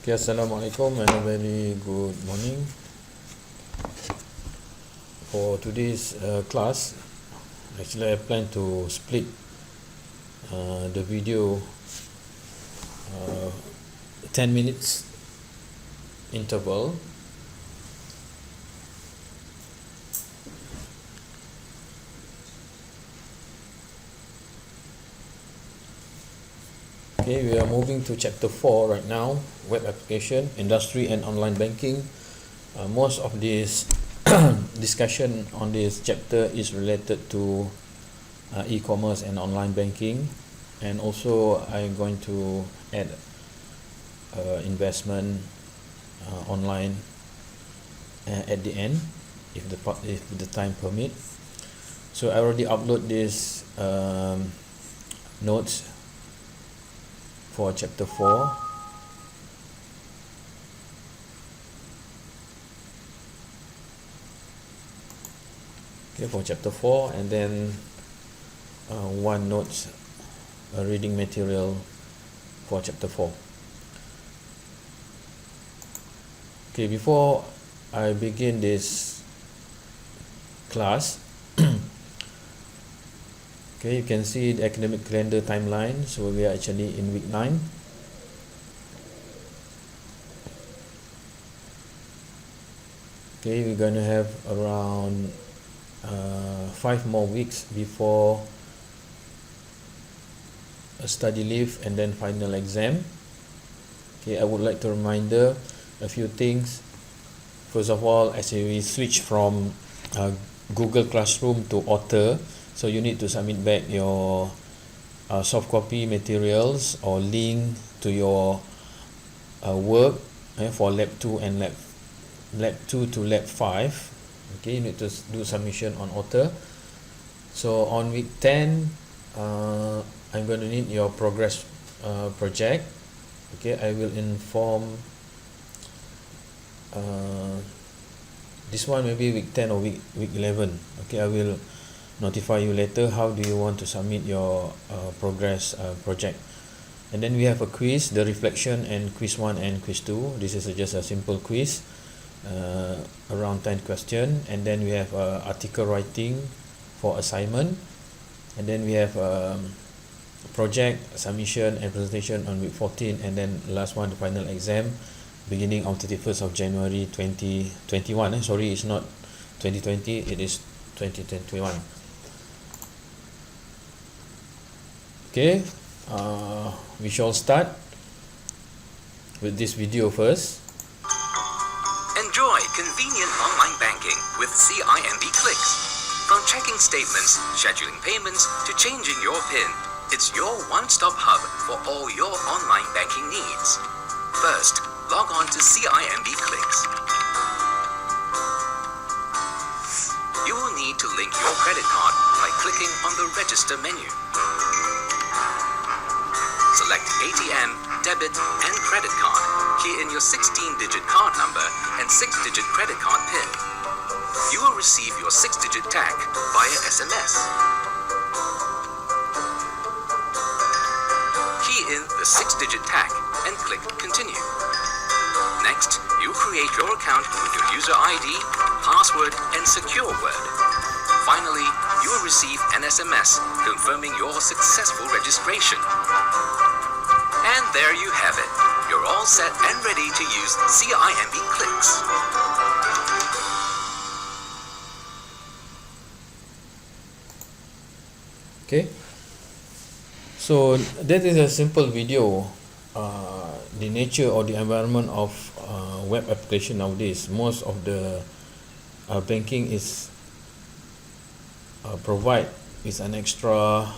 Okay, Assalamualaikum and a very good morning. For today's class, actually I plan to split the video 10 minutes interval. Okay, we are moving to chapter 4 right now, web application, industry and online banking. Most of this discussion on this chapter is related to e-commerce and online banking, and also I'm going to add investment online at the end if the time permit. So I already upload this notes for chapter 4. Okay, for chapter 4, and then one notes reading material for chapter 4. Okay, before I begin this class, okay, you can see the academic calendar timeline. So we are actually in week 9. Okay, we're going to have around 5 more weeks before a study leave and then final exam. Okay, I would like to remind a few things. First of all, as we switch from Google Classroom to Author, so you need to submit back your soft copy materials or link to your work for Lab 2 and Lab 2 to Lab 5. Okay, you need to do submission on Author. So on week 10, I'm going to need your progress project. Okay, I will inform this one maybe week 10 or week 11. Okay, I will notify you later how do you want to submit your progress project. And then we have a quiz, the reflection, and quiz 1 and quiz 2. This is just a simple quiz, around 10 questions. And then we have article writing for assignment. And then we have project submission and presentation on week 14. And then last one, the final exam, beginning on 31st of January 2021. Sorry, it's not 2020, it is 2021. Okay, we shall start with this video first. Enjoy convenient online banking with CIMB Clicks. From checking statements, scheduling payments, to changing your PIN, it's your one-stop hub for all your online banking needs. First, log on to CIMB Clicks. You will need to link your credit card by clicking on the Register menu. Select ATM, debit, and credit card. Key in your 16-digit card number and 6-digit credit card PIN. You will receive your 6-digit tag via SMS. Key in the 6-digit tag and click Continue. Next, you create your account with your user ID, password, and secure word. Finally, you will receive an SMS confirming your successful registration. And there you have it. You're all set and ready to use CIMB Clicks. Okay, so that is a simple video. The nature or the environment of web application nowadays. Most of the banking is is an extra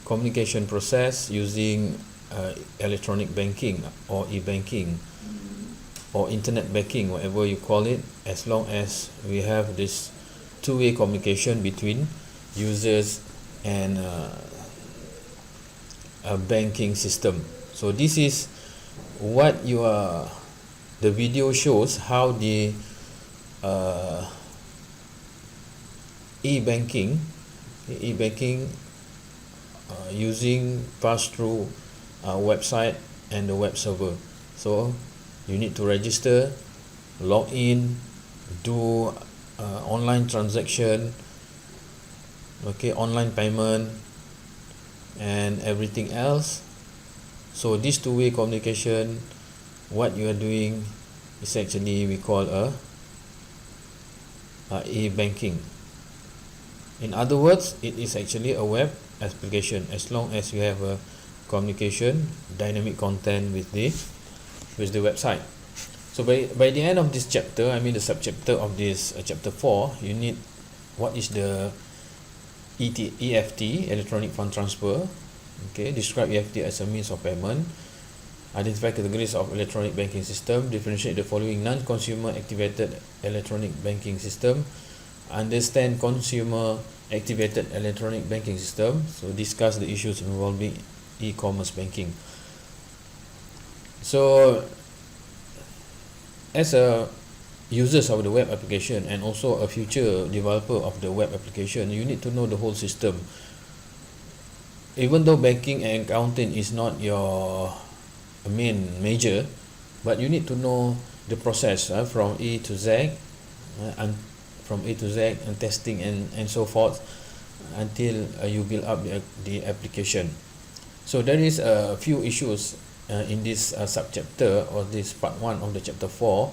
communication process using electronic banking or e-banking or internet banking, whatever you call it, as long as we have this two-way communication between users and a banking system. So this is what the video shows, how the e-banking using pass-through website and the web server. So you need to register, log in, do online transaction, okay, online payment and everything else. So this two-way communication, what you are doing is actually we call a e-banking. In other words, it is actually a web application as long as you have a communication, dynamic content with the website. So by the end of this chapter, I mean the subchapter of this chapter 4, you need what is the EFT, electronic fund transfer. Okay, describe EFT as a means of payment. Identify categories of electronic banking system. Differentiate the following non-consumer activated electronic banking system. Understand consumer activated electronic banking system. So discuss the issues involving e-commerce banking. So as a users of the web application and also a future developer of the web application, you need to know the whole system. Even though banking and accounting is not your main major, but you need to know the process from A to Z, and testing and so forth until you build up the application. So there is a few issues in this subchapter or this part 1 of the chapter 4.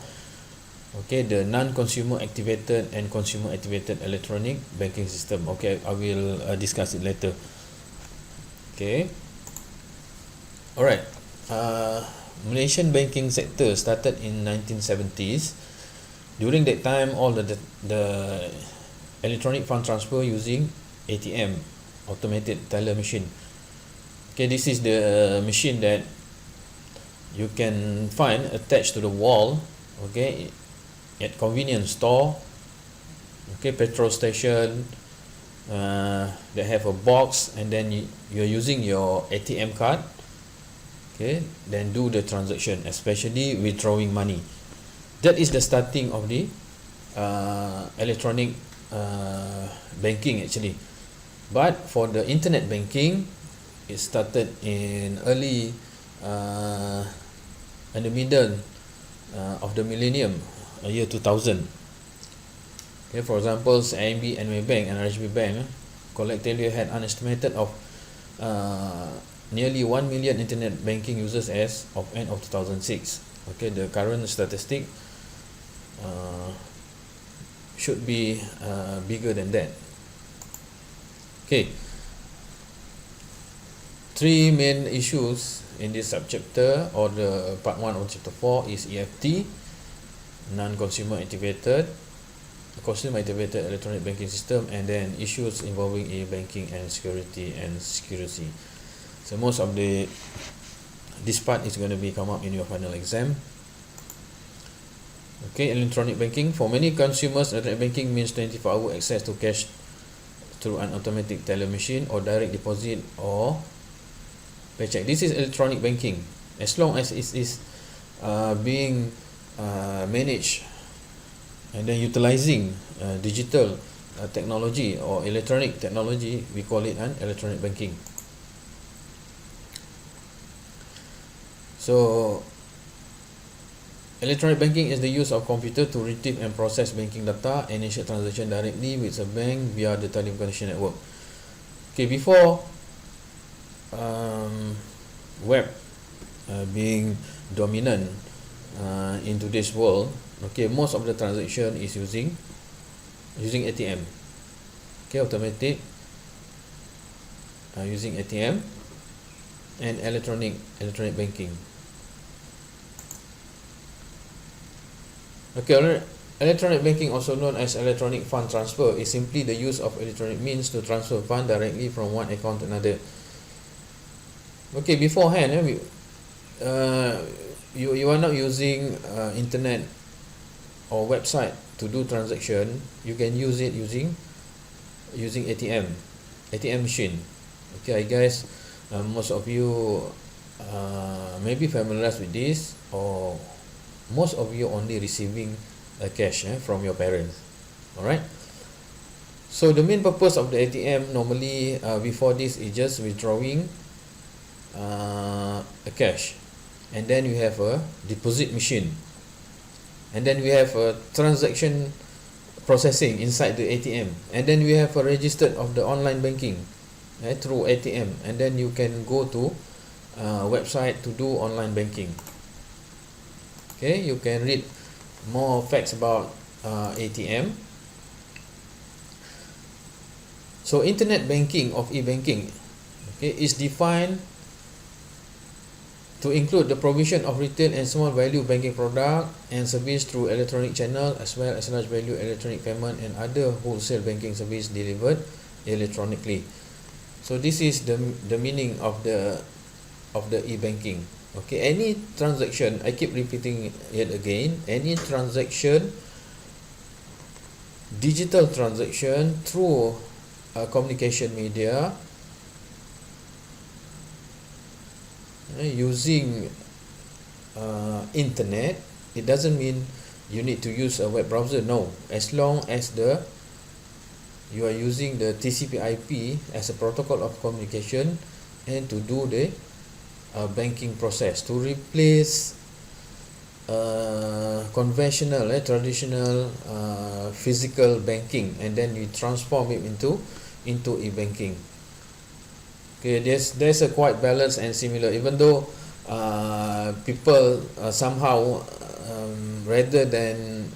Okay, the non-consumer activated and consumer activated electronic banking system. Okay, I will discuss it later. Okay, alright. Malaysian banking sector started in 1970s. During that time, all the electronic fund transfer using ATM, automated teller machine. Okay, this is the machine that you can find attached to the wall, okay, at convenience store, okay, petrol station, they have a box, and then you're using your ATM card, okay, then do the transaction, especially withdrawing money. That is the starting of the electronic banking actually. But for the internet banking, it started in early in the middle of the millennium, year 2000. Okay, for example, IMB, NMA Bank and RHB Bank collectively had an estimated of nearly 1 million internet banking users as of end of 2006. Okay, the current statistic should be bigger than that. Okay, 3 main issues in this subchapter or the part 1 of chapter 4 is EFT, non-consumer activated, consumer activated electronic banking system, and then issues involving e-banking and security. So most of this part is going to be come up in your final exam. Okay, electronic banking. For many consumers, electronic banking means 24-hour access to cash through an automatic teller machine or direct deposit or paycheck. This is electronic banking. As long as it is being managed and then utilizing digital technology or electronic technology, we call it an electronic banking. So electronic banking is the use of computer to retrieve and process banking data and initiate transaction directly with a bank via the telecommunication network. Okay, before web being dominant in today's world, okay, most of the transaction is using ATM. Okay, automatic using ATM and electronic banking. Okay, electronic banking, also known as electronic fund transfer, is simply the use of electronic means to transfer fund directly from one account to another. Okay, beforehand, you are not using internet or website to do transaction. You can use it using ATM machine. Okay, I guess most of you may be familiarized with this, or most of you only receiving cash from your parents. Alright, so the main purpose of the ATM normally before this is just withdrawing a cash. and then you have a deposit machine, and then we have a transaction processing inside the ATM, and then we have a registered of the online banking through ATM, and then you can go to website to do online banking. Okay, you can read more facts about ATM. So internet banking of e-banking, okay, is defined to include the provision of retail and small value banking product and service through electronic channel, as well as large value electronic payment and other wholesale banking service delivered electronically. So this is the meaning of the e-banking. Okay, any transaction, I keep repeating it again, any transaction, digital transaction through communication media using internet. It doesn't mean you need to use a web browser. No, as long as you are using the TCP/IP as a protocol of communication and to do the banking process, to replace conventional traditional physical banking, and then you transform it into e-banking. Okay, there's a quite balanced and similar, even though people somehow rather than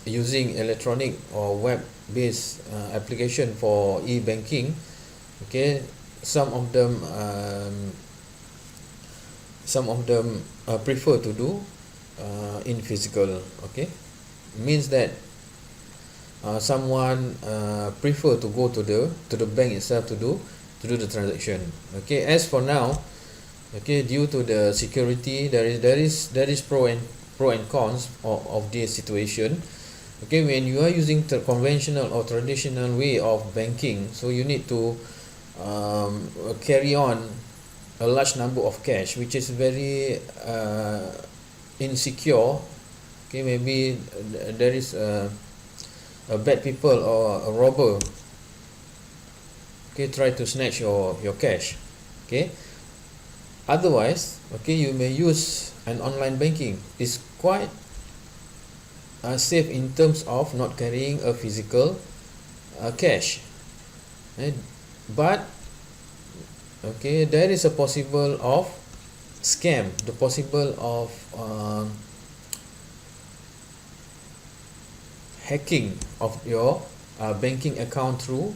using electronic or web-based application for e-banking, okay, some of them prefer to do in physical. Okay, means that someone prefer to go to the bank itself to do the transaction. Okay, as for now, okay, due to the security, there is pro and cons of this situation. Okay, when you are using the conventional or traditional way of banking, so you need to carry on a large number of cash, which is very insecure. Okay, maybe there is a bad people or a robber, okay, try to snatch your cash. Okay, otherwise, okay, you may use an online banking. It's quite safe in terms of not carrying a physical cash, but okay, there is a possible of scam, the possible of hacking of your banking account through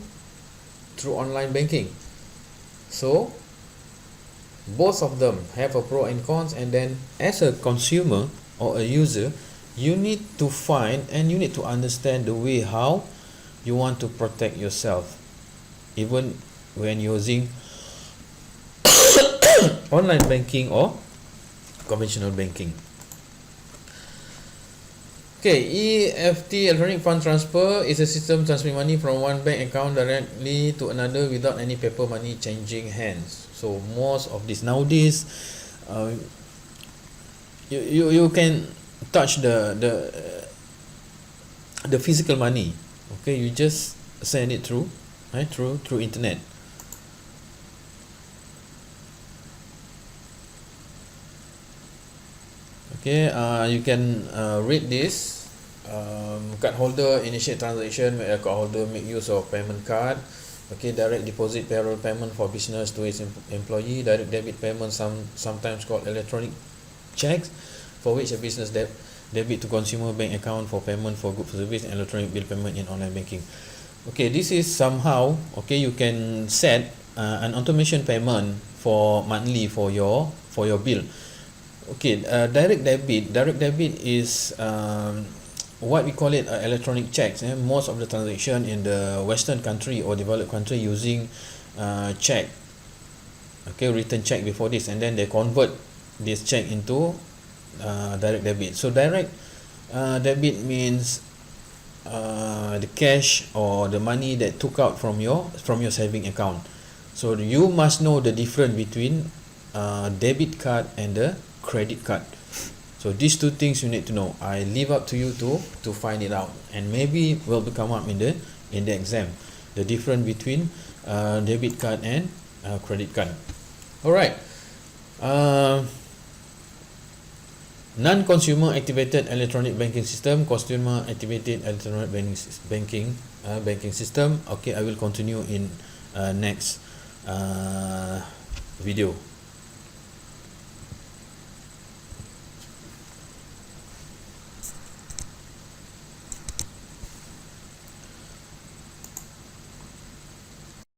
online banking. So both of them have a pro and cons, and then as a consumer or a user, you need to find and you need to understand the way how you want to protect yourself, even when using online banking or conventional banking. Okay, EFT, electronic fund transfer, is a system transferring money from one bank account directly to another without any paper money changing hands. So most of this nowadays, you can touch the physical money. Okay, you just send it through internet. Okay, you can read this. Card holder initiate transaction where a card holder make use of payment card. Okay, direct deposit, payroll payment for business to its employee, direct debit payment, sometimes called electronic checks, for which a business debit to consumer bank account for payment for goods service, and electronic bill payment in online banking. Okay, this is somehow, okay, you can set an automation payment for monthly for your bill. Okay, direct debit is what we call it electronic checks. Most of the transaction in the Western country or developed country using check, okay, written check before this, and then they convert this check into direct debit. So direct debit means the cash or the money that took out from your saving account. So you must know the difference between debit card and the credit card. So these two things you need to know. I leave up to you to find it out, and maybe will come up in the exam, the difference between debit card and credit card. All right. Non-consumer activated electronic banking system, consumer activated electronic banking system. Okay, I will continue in next video.